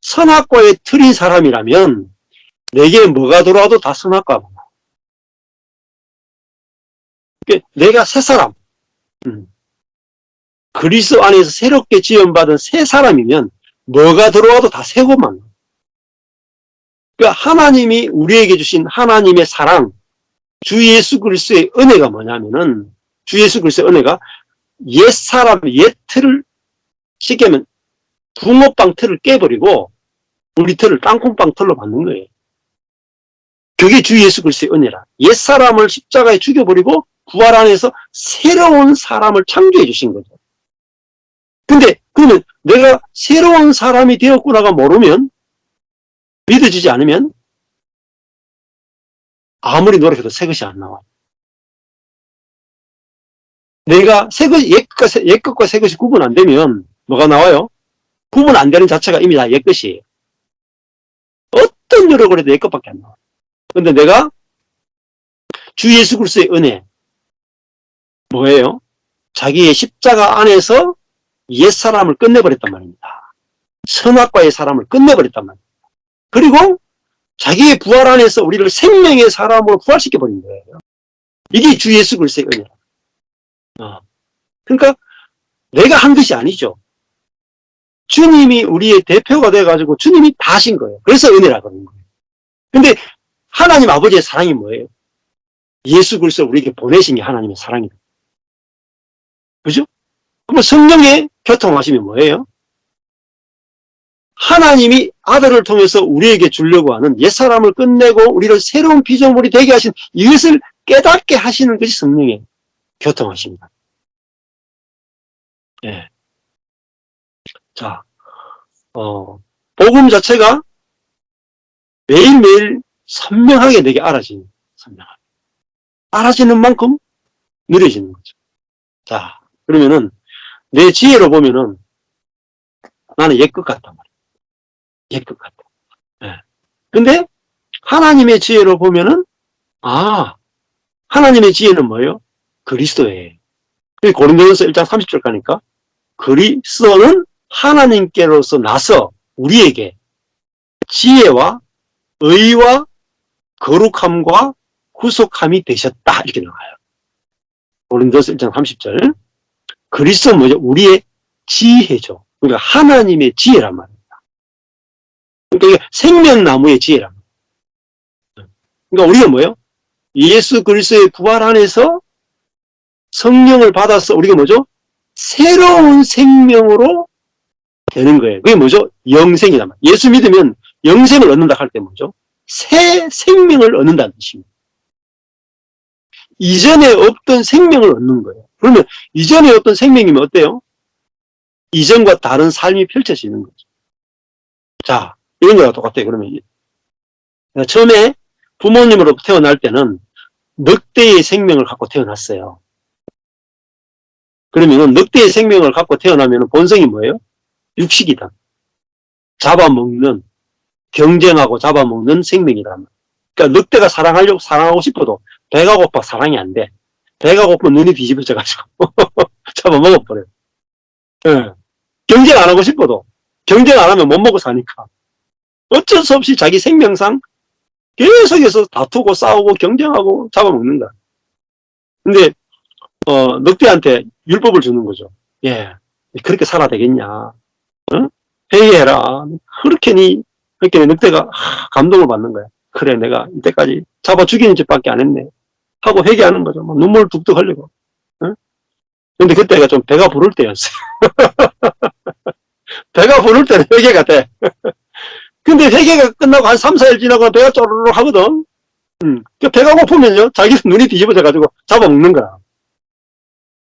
S1: 선악과의 틀인 사람이라면 내게 뭐가 들어와도 다 선악과구나. 내가 새 사람, 그리스도 안에서 새롭게 지원받은 새 사람이면 뭐가 들어와도 다 새고만. 그러니까 하나님이 우리에게 주신 하나님의 사랑, 주 예수 그리스도의 은혜가 뭐냐면은 주 예수 그리스도의 은혜가 옛 사람, 옛 틀을 쉽게 하면 붕어빵 틀을 깨버리고 우리 틀을 땅콩빵 틀로 만든 거예요. 그게 주 예수 그리스도의 은혜라. 옛 사람을 십자가에 죽여버리고 부활 안에서 새로운 사람을 창조해 주신 거죠. 근데 그러면 내가 새로운 사람이 되었구나가 모르면 믿어지지 않으면 아무리 노력해도 새 것이 안 나와요. 내가 새 것, 옛 것과 새 것이 구분 안 되면 뭐가 나와요? 구분 안 되는 자체가 이미 다 옛 것이에요. 어떤 노력을 해도 옛 것밖에 안 나와요. 근데 내가 주 예수 그리스도의 은혜, 뭐예요? 자기의 십자가 안에서 옛사람을 끝내버렸단 말입니다. 선악과의 사람을 끝내버렸단 말입니다. 그리고 자기의 부활 안에서 우리를 생명의 사람으로 부활시켜버린 거예요. 이게 주 예수 그리스도의 은혜예요. 그러니까 내가 한 것이 아니죠. 주님이 우리의 대표가 돼가지고 주님이 다 하신 거예요. 그래서 은혜라고 하는 거예요. 근데 하나님 아버지의 사랑이 뭐예요? 예수 그리스도 우리에게 보내신 게 하나님의 사랑이에요. 그죠? 그럼 성령의 교통하심이 뭐예요? 하나님이 아들을 통해서 우리에게 주려고 하는 옛사람을 끝내고 우리를 새로운 피조물이 되게 하신 이것을 깨닫게 하시는 것이 성령의 교통하십니다. 예. 자, 복음 자체가 매일매일 선명하게 내게 알아지는, 선명하게. 알아지는 만큼 느려지는 거죠. 자, 그러면은, 내 지혜로 보면은, 나는 옛 것 같단 말이에요. 옛 것 같아. 예. 근데, 하나님의 지혜로 보면은, 하나님의 지혜는 뭐예요? 그리스도예요. 고린도전서 1장 30절 가니까, 그리스도는 하나님께로서 나서 우리에게 지혜와 의와 거룩함과 구속함이 되셨다. 이렇게 나와요. 고린도서 1장 30절. 그리스도는 뭐죠? 우리의 지혜죠. 그러니까 하나님의 지혜란 말입니다. 그러니까 생명나무의 지혜란 말이에요. 그러니까 우리가 뭐예요? 예수 그리스도의 부활 안에서 성령을 받아서 우리가 뭐죠? 새로운 생명으로 되는 거예요. 그게 뭐죠? 영생이란 말이에요. 예수 믿으면 영생을 얻는다 할 때 뭐죠? 새 생명을 얻는다는 뜻입니다. 이전에 없던 생명을 얻는 거예요. 그러면 이전에 없던 생명이면 어때요? 이전과 다른 삶이 펼쳐지는 거죠. 자, 이런 거랑 똑같아요. 그러면 처음에 부모님으로 태어날 때는 늑대의 생명을 갖고 태어났어요. 그러면 늑대의 생명을 갖고 태어나면 본성이 뭐예요? 육식이다. 잡아먹는, 경쟁하고 잡아먹는 생명이란 말이에요. 그러니까 늑대가 사랑하고 싶어도 배가 고파 사랑이 안 돼. 배가 고프면 눈이 뒤집어져가지고 잡아먹어버려요. 네. 경쟁 안 하고 싶어도 경쟁 안 하면 못 먹고 사니까 어쩔 수 없이 자기 생명상 계속해서 다투고 싸우고 경쟁하고 잡아먹는 거야. 근데 늑대한테 율법을 주는 거죠. 예, 그렇게 살아야 되겠냐? 어? 회개해라. 그렇게 늑대가 감동을 받는 거야. 그래, 내가 이때까지 잡아 죽이는 짓밖에 안 했네. 하고 회개하는 거죠. 막 눈물 뚝뚝 흘리고. 근데 그때가 좀 배가 부를 때였어요. 배가 부를 때는 회개가 돼. 근데 회개가 끝나고 한 3, 4일 지나고 배가 쪼르륵 하거든. 배가 고프면요, 자기 눈이 뒤집어져가지고 잡아먹는 거야.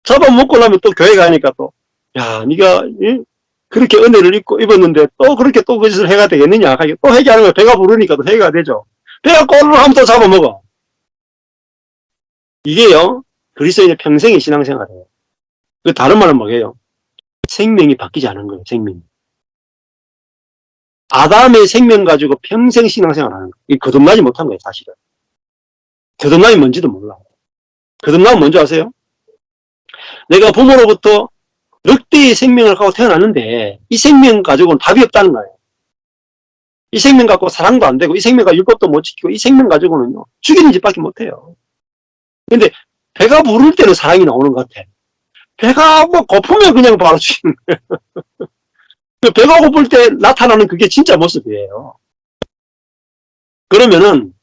S1: 잡아먹고 나면 또 교회 가니까 또, 야, 네가 그렇게 은혜를 입었는데 또 그렇게 또 그 짓을 해가 되겠느냐. 또 회개하는 거야. 배가 부르니까 또 회개가 되죠. 배가 꼬르륵 하면 또 잡아먹어. 이게요, 그리스도인의 평생의 신앙생활이에요. 그 다른 말은 뭐예요? 생명이 바뀌지 않은 거예요, 생명이. 아담의 생명 가지고 평생 신앙생활 하는 거예요. 거듭나지 못한 거예요, 사실은. 거듭남이 뭔지도 몰라. 거듭남은 뭔지 아세요? 내가 부모로부터 늑대의 생명을 갖고 태어났는데 이 생명 가지고는 답이 없다는 거예요. 이 생명 갖고 사랑도 안 되고 이 생명과 율법도 못 지키고 이 생명 가지고는요, 죽이는 짓밖에 못해요. 근데 배가 부를 때는 사랑이 나오는 것 같아. 배가 뭐 고프면 그냥 바로 죽이는 거예요. 배가 고플 때 나타나는 그게 진짜 모습이에요. 그러면은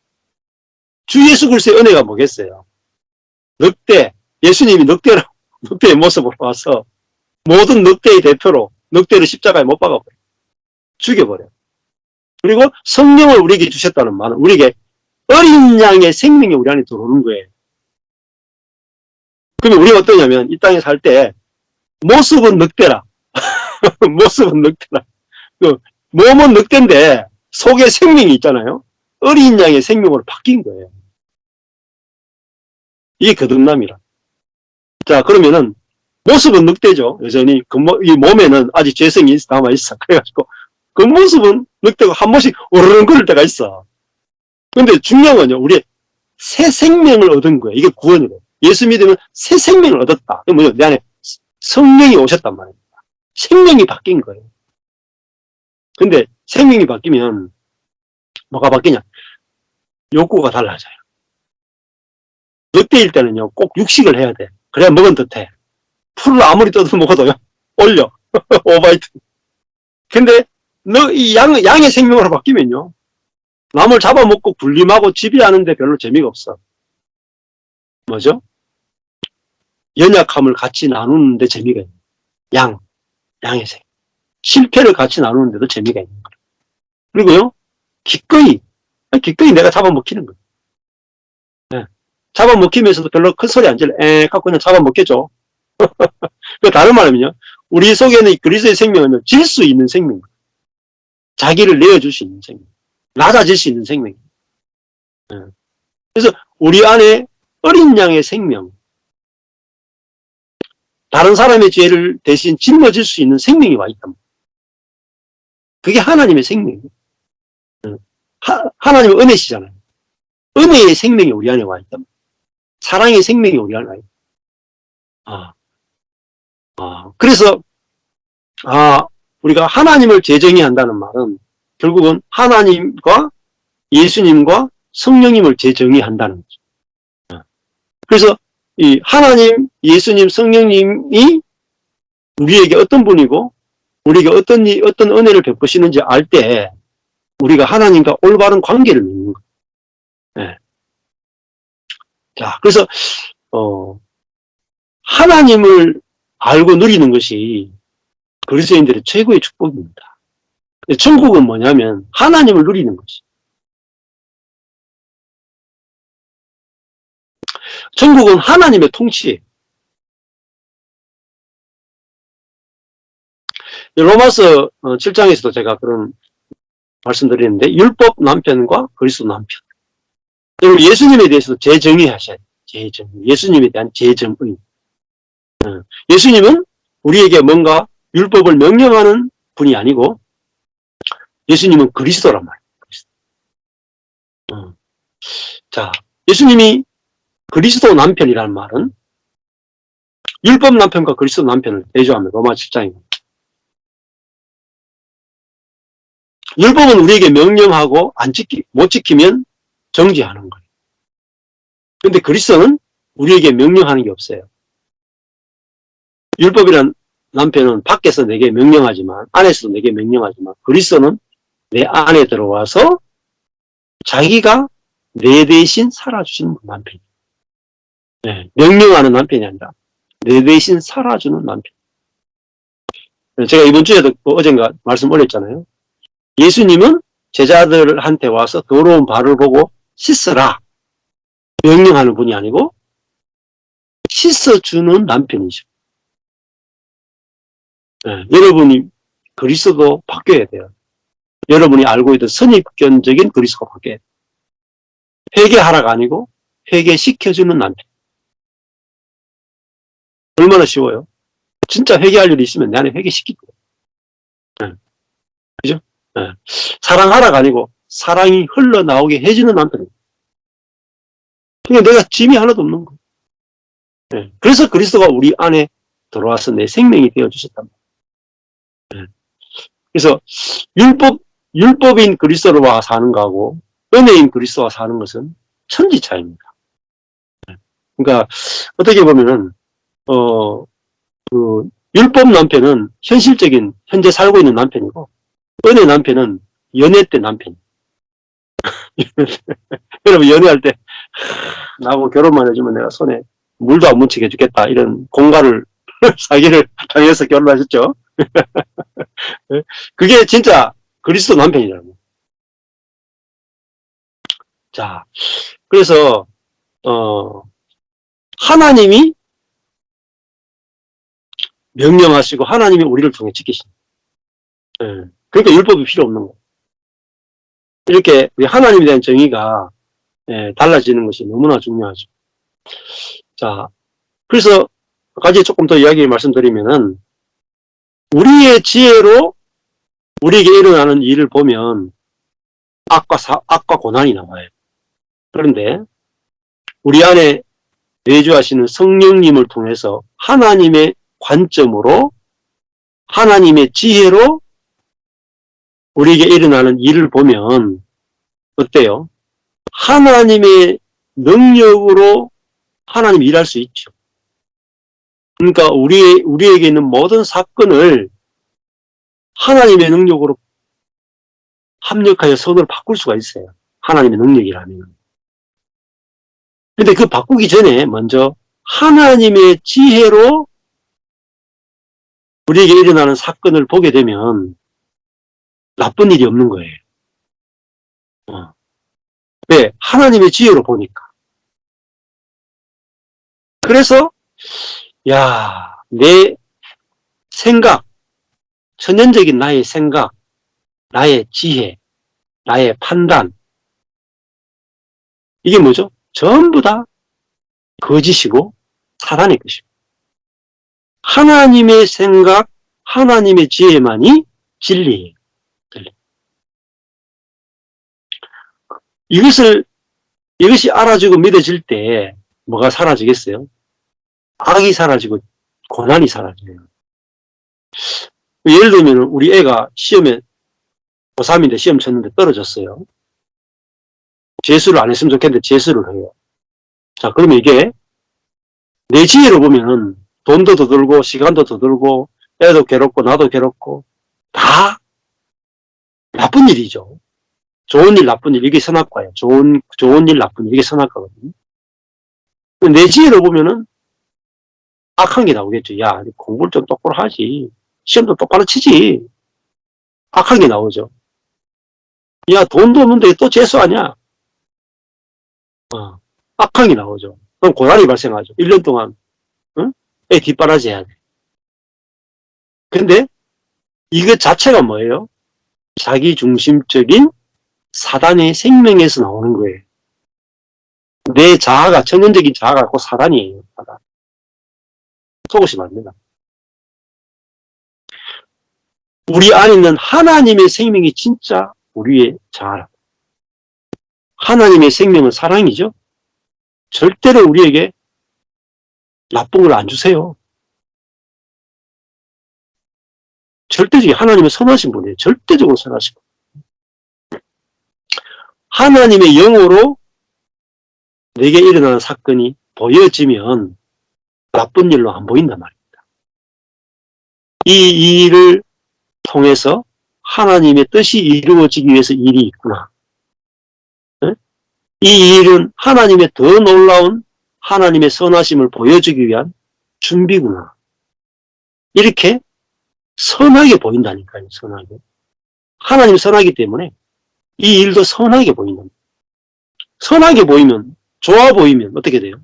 S1: 주 예수 그리스도의 은혜가 뭐겠어요? 예수님이 늑대의 모습으로 와서 모든 늑대의 대표로 늑대를 십자가에 못 박아버려. 죽여버려. 그리고 성령을 우리에게 주셨다는 말은 우리에게 어린 양의 생명이 우리 안에 들어오는 거예요. 그러면 우리가 어떠냐면 이 땅에 살 때 모습은 늑대라. 모습은 늑대라. 몸은 늑대인데 속에 생명이 있잖아요. 어린 양의 생명으로 바뀐 거예요. 이게 거듭남이라. 자, 그러면은 모습은 늑대죠. 여전히 이 몸에는 아직 죄성이 남아있어. 그래가지고 겉모습은 늑대고 한 번씩 오르렁 거릴 때가 있어. 근데 중요한 건요, 우리 새 생명을 얻은 거예요. 이게 구원이래요. 예수 믿으면 새 생명을 얻었다. 이게 뭐죠? 내 안에 성령이 오셨단 말입니다. 생명이 바뀐 거예요. 근데 생명이 바뀌면 뭐가 바뀌냐? 욕구가 달라져요. 늑대일 때는요, 꼭 육식을 해야 돼. 그래야 먹은 듯해. 풀을 아무리 뜯어 먹어도요, 올려. 오바이트. 근데 이 양의 생명으로 바뀌면요, 남을 잡아먹고 군림하고 지배하는데 별로 재미가 없어. 뭐죠? 연약함을 같이 나누는데 재미가 있는 거예요. 양의 생. 실패를 같이 나누는데도 재미가 있는 거예요. 그리고요, 기꺼이 내가 잡아먹히는 거예요. 네. 잡아먹히면서도 별로 큰 소리 안 질러. 갖고 그냥 잡아먹겠죠. 다른 말하면요, 우리 속에는 그리스도의 생명은 질 수 있는 생명. 자기를 내어줄 수 있는 생명. 낮아질 수 있는 생명. 네. 그래서 우리 안에 어린 양의 생명, 다른 사람의 죄를 대신 짊어질 수 있는 생명이 와 있단 말이에요. 그게 하나님의 생명이에요. 하나님은 은혜시잖아요. 은혜의 생명이 우리 안에 와 있단 말이에요. 사랑의 생명이 우리 안에 와 있다. 그래서 우리가 하나님을 재정의한다는 말은 결국은 하나님과 예수님과 성령님을 재정의한다는 거죠. 그래서 이 하나님, 예수님, 성령님이 우리에게 어떤 분이고 우리에게 어떤 은혜를 베푸시는지 알 때 우리가 하나님과 올바른 관계를 맺는 거예요. 네. 자, 그래서 하나님을 알고 누리는 것이 그리스도인들의 최고의 축복입니다. 천국은 뭐냐면 하나님을 누리는 것이. 천국은 하나님의 통치예요. 로마서 7장에서도 제가 그런 말씀드리는데 율법 남편과 그리스도 남편. 그리고 예수님에 대해서도 재정의하셔야 돼요. 재정의. 예수님에 대한 재정의. 예수님은 우리에게 뭔가 율법을 명령하는 분이 아니고 예수님은 그리스도란 말이에요. 그리스도. 자, 예수님이 그리스도 남편이라는 말은 율법 남편과 그리스도 남편을 대조하면 로마 7장입니다. 율법은 우리에게 명령하고 못 지키면 정죄하는 거예요. 근데 그리스도는 우리에게 명령하는 게 없어요. 율법이란 남편은 밖에서 내게 명령하지만, 안에서도 내게 명령하지만, 그리스도는 내 안에 들어와서 자기가 내 대신 살아주시는 남편이에요. 네, 명령하는 남편이 아니라 내 대신 살아주는 남편. 제가 이번 주에도 어젠가 말씀 올렸잖아요. 예수님은 제자들한테 와서 더러운 발을 보고 씻으라 명령하는 분이 아니고 씻어주는 남편이죠. 네, 여러분이 그리스도 바뀌어야 돼요. 여러분이 알고 있던 선입견적인 그리스도가 바뀌어야 돼요. 회개하라가 아니고 회개시켜주는 남편. 얼마나 쉬워요? 진짜 회개할 일이 있으면 내 안에 회개시키고. 네. 그죠? 네. 사랑하라가 아니고 사랑이 흘러나오게 해주는 남편입니다. 그러니까 내가 짐이 하나도 없는 거예요. 네. 그래서 그리스도가 우리 안에 들어와서 내 생명이 되어주셨단 말이에요. 네. 그래서 율법인 그리스도와 사는 거하고 은혜인 그리스도와 사는 것은 천지 차이입니다. 네. 그러니까 어떻게 보면은 그 율법 남편은 현실적인 현재 살고 있는 남편이고 은혜 남편은 연애 때 남편. 여러분 연애할 때 나하고 결혼만 해주면 내가 손에 물도 안 묻히게 해주겠다 이런 공갈을 사기를 당해서 결혼하셨죠. 그게 진짜 그리스도 남편이라고. 자, 그래서 하나님이 명령하시고 하나님이 우리를 통해 지키십니다. 그러니까 율법이 필요 없는 거예요. 이렇게 하나님에 대한 정의가 달라지는 것이 너무나 중요하죠. 자, 그래서 한 가지 조금 더 이야기 말씀드리면은 우리의 지혜로 우리에게 일어나는 일을 보면 악과 고난이 나와요. 그런데 우리 안에 내주하시는 성령님을 통해서 하나님의 관점으로 하나님의 지혜로 우리에게 일어나는 일을 보면 어때요? 하나님의 능력으로 하나님이 일할 수 있죠. 그러니까 우리에게 있는 모든 사건을 하나님의 능력으로 합력하여 선으로 바꿀 수가 있어요. 하나님의 능력이라면. 근데 그 바꾸기 전에 먼저 하나님의 지혜로 우리에게 일어나는 사건을 보게 되면 나쁜 일이 없는 거예요. 왜? 하나님의 지혜로 보니까. 그래서 내 생각, 천연적인 나의 생각, 나의 지혜, 나의 판단, 이게 뭐죠? 전부 다 거짓이고 사단의 것이고 하나님의 생각, 하나님의 지혜만이 진리예요. 진리. 이것이 알아지고 믿어질 때 뭐가 사라지겠어요? 악이 사라지고 고난이 사라져요. 예를 들면 우리 애가 시험에 고3인데 시험 쳤는데 떨어졌어요. 재수를 안 했으면 좋겠는데 재수를 해요. 자, 그러면 이게 내 지혜로 보면은 돈도 더 들고 시간도 더 들고 애도 괴롭고 나도 괴롭고 다 나쁜 일이죠. 좋은 일, 나쁜 일, 이게 선악과예요. 좋은 일, 나쁜 일, 이게 선악과거든요. 내 지혜로 보면은 악한 게 나오겠죠. 야, 공부를 좀 똑바로 하지. 시험도 똑바로 치지. 악한 게 나오죠. 야, 돈도 없는데 또 재수하냐? 악한 게 나오죠. 그럼 고난이 발생하죠. 1년 동안, 응? 애 뒷바라지 해야 돼. 근데 이거 자체가 뭐예요? 자기중심적인 사단의 생명에서 나오는 거예요. 내 자아가, 천연적인 자아가 곧 사단이에요. 사단. 속으시면 안 된다. 우리 안에 있는 하나님의 생명이 진짜 우리의 자아라. 하나님의 생명은 사랑이죠. 절대로 우리에게 나쁜 걸 안 주세요. 절대적인 하나님의 선하신 분이에요. 절대적으로 선하신 분. 하나님의 영으로 내게 일어나는 사건이 보여지면 나쁜 일로 안 보인단 말입니다. 이 일을 통해서 하나님의 뜻이 이루어지기 위해서 일이 있구나. 이 일은 하나님의 더 놀라운 하나님의 선하심을 보여주기 위한 준비구나. 이렇게 선하게 보인다니까요. 선하게. 하나님이 선하기 때문에 이 일도 선하게 보인답니다. 선하게 보이면, 좋아 보이면 어떻게 돼요?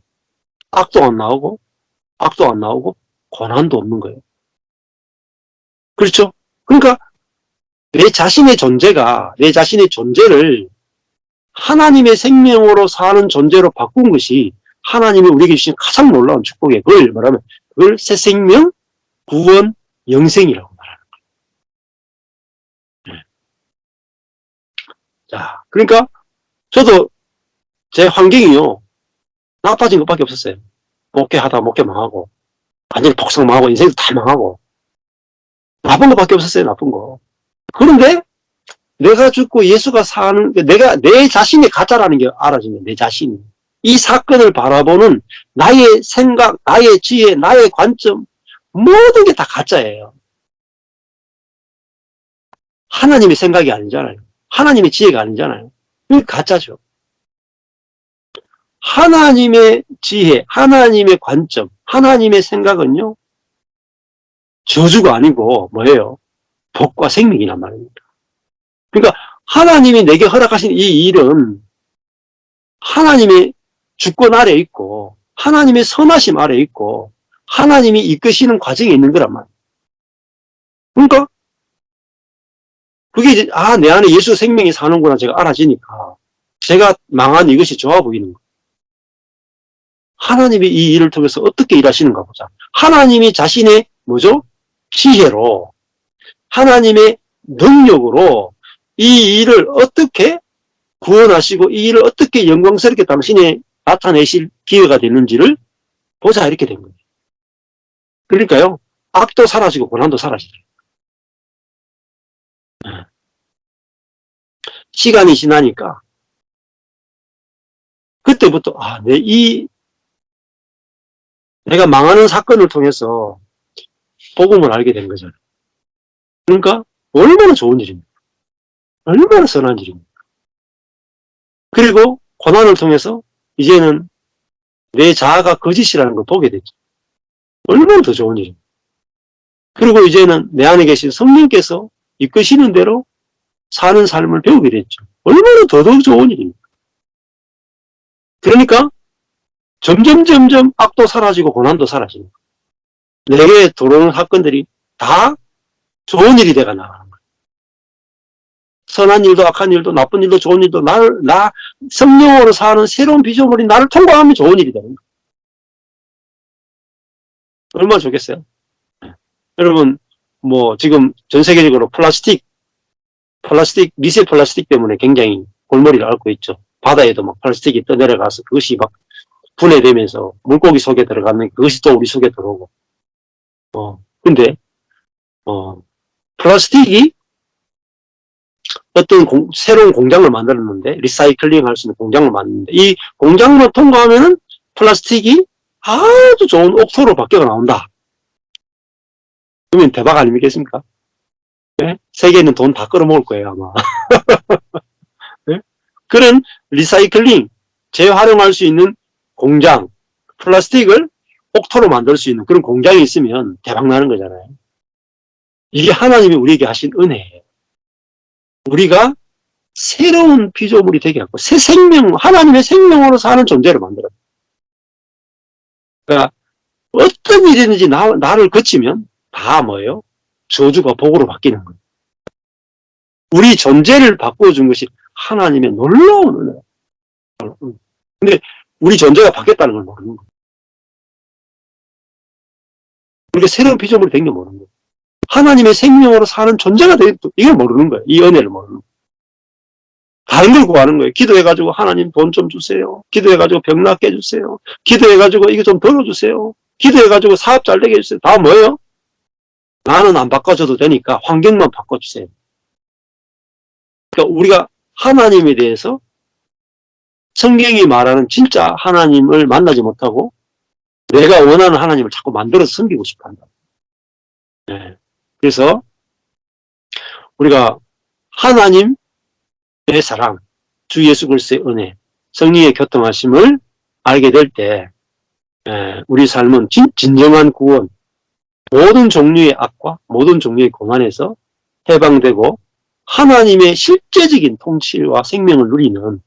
S1: 악도 안 나오고 고난도 없는 거예요. 그렇죠? 그러니까 내 자신의 존재를 하나님의 생명으로 사는 존재로 바꾼 것이 하나님이 우리에게 주신 가장 놀라운 축복이에요. 그걸 새 생명, 구원, 영생이라고 말하는 거예요. 자, 그러니까 저도 제 환경이요, 나빠진 것밖에 없었어요. 목회하다 목회 망하고, 완전히 폭삭 망하고, 인생도 다 망하고, 나쁜 것밖에 없었어요. 나쁜 거. 그런데 내가 죽고 예수가 사는, 내 자신이 가짜라는 게 알아지면, 내 자신이. 이 사건을 바라보는 나의 생각, 나의 지혜, 나의 관점, 모든 게 다 가짜예요. 하나님의 생각이 아니잖아요. 하나님의 지혜가 아니잖아요. 이게 가짜죠. 하나님의 지혜, 하나님의 관점, 하나님의 생각은요, 저주가 아니고 뭐예요? 복과 생명이란 말입니다. 그러니까 하나님이 내게 허락하신 이 일은 하나님의 주권 아래 있고 하나님의 선하심 아래 있고 하나님이 이끄시는 과정에 있는 거란 말이에요. 그러니까 그게 이제 내 안에 예수 생명이 사는구나 제가 알아지니까 제가 망한 이것이 좋아 보이는 거예요. 하나님이 이 일을 통해서 어떻게 일하시는가 보자. 하나님이 자신의 뭐죠? 지혜로, 하나님의 능력으로 이 일을 어떻게 구원하시고 이 일을 어떻게 영광스럽게 당신이 나타내실 기회가 되는지를 보자, 이렇게 된 거예요. 그러니까요, 악도 사라지고 고난도 사라지죠. 시간이 지나니까 그때부터 내가 망하는 사건을 통해서 복음을 알게 된 거잖아요. 그러니까 얼마나 좋은 일입니까? 얼마나 선한 일입니까? 그리고 고난을 통해서 이제는 내 자아가 거짓이라는 걸 보게 됐죠. 얼마나 더 좋은 일입니까? 그리고 이제는 내 안에 계신 성령께서 이끄시는 대로 사는 삶을 배우게 됐죠. 얼마나 더 좋은 일입니까? 그러니까 점점 악도 사라지고 고난도 사라지는 거예요. 내게 들어오는 사건들이 다 좋은 일이 돼가 나가는 거예요. 선한 일도 악한 일도 나쁜 일도 좋은 일도 나 성령으로 사는 새로운 피조물이 나를 통과하면 좋은 일이 되는 거예요. 얼마나 좋겠어요? 여러분, 뭐 지금 전 세계적으로 미세 플라스틱 때문에 굉장히 골머리를 앓고 있죠. 바다에도 막 플라스틱이 떠내려가서 그것이 막 분해되면서 물고기 속에 들어가면 그것이 또 우리 속에 들어오고. 근데 플라스틱이 어떤 새로운 공장을 만들었는데, 리사이클링 할 수 있는 공장을 만드는데, 이 공장으로 통과하면은 플라스틱이 아주 좋은 옥토로 바뀌어 나온다. 그러면 대박 아니겠습니까? 네? 세계는 돈 다 끌어모을 거예요, 아마. 네? 그런 리사이클링, 재활용할 수 있는 공장, 플라스틱을 옥토로 만들 수 있는 그런 공장이 있으면 대박 나는 거잖아요. 이게 하나님이 우리에게 하신 은혜예요. 우리가 새로운 피조물이 되게 하고 새 생명, 하나님의 생명으로 사는 존재를 만들어요. 그러니까 어떤 일이든지 나를 거치면 다 뭐예요? 저주가 복으로 바뀌는 거예요. 우리 존재를 바꿔준 것이 하나님의 놀라운 은혜예요. 근데 우리 존재가 바뀌었다는 걸 모르는 거예요. 우리가 새로운 피조물이 된 게 모르는 거예요. 하나님의 생명으로 사는 존재가 되겠다. 이걸 모르는 거예요. 이 은혜를 모르는 거예요. 다른 걸 구하는 거예요. 기도해가지고 하나님 돈 좀 주세요. 기도해가지고 병 낫게 해주세요. 기도해가지고 이거 좀 덜어주세요. 기도해가지고 사업 잘 되게 해주세요. 다 뭐예요? 나는 안 바꿔줘도 되니까 환경만 바꿔주세요. 그러니까 우리가 하나님에 대해서 성경이 말하는 진짜 하나님을 만나지 못하고 내가 원하는 하나님을 자꾸 만들어서 섬기고 싶어 한다. 네. 그래서 우리가 하나님의 사랑, 주 예수 그리스도의 은혜, 성령의 교통하심을 알게 될 때 우리 삶은 진정한 구원, 모든 종류의 악과 모든 종류의 고난에서 해방되고 하나님의 실제적인 통치와 생명을 누리는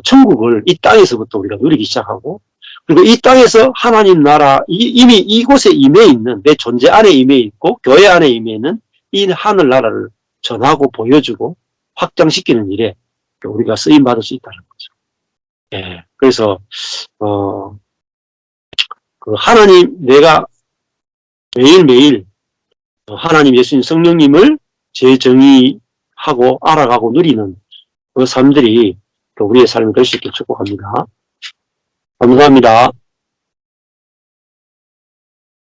S1: 천국을 이 땅에서부터 우리가 누리기 시작하고, 그리고 이 땅에서 하나님 나라, 이미 이곳에 임해 있는, 내 존재 안에 임해 있고 교회 안에 임해 있는 이 하늘나라를 전하고 보여주고 확장시키는 일에 우리가 쓰임받을 수 있다는 거죠. 예, 그래서 하나님, 내가 매일매일 하나님, 예수님, 성령님을 재정의하고 알아가고 누리는 그 삶들이 우리의 삶이 될 수 있게 축복합니다. 감사합니다.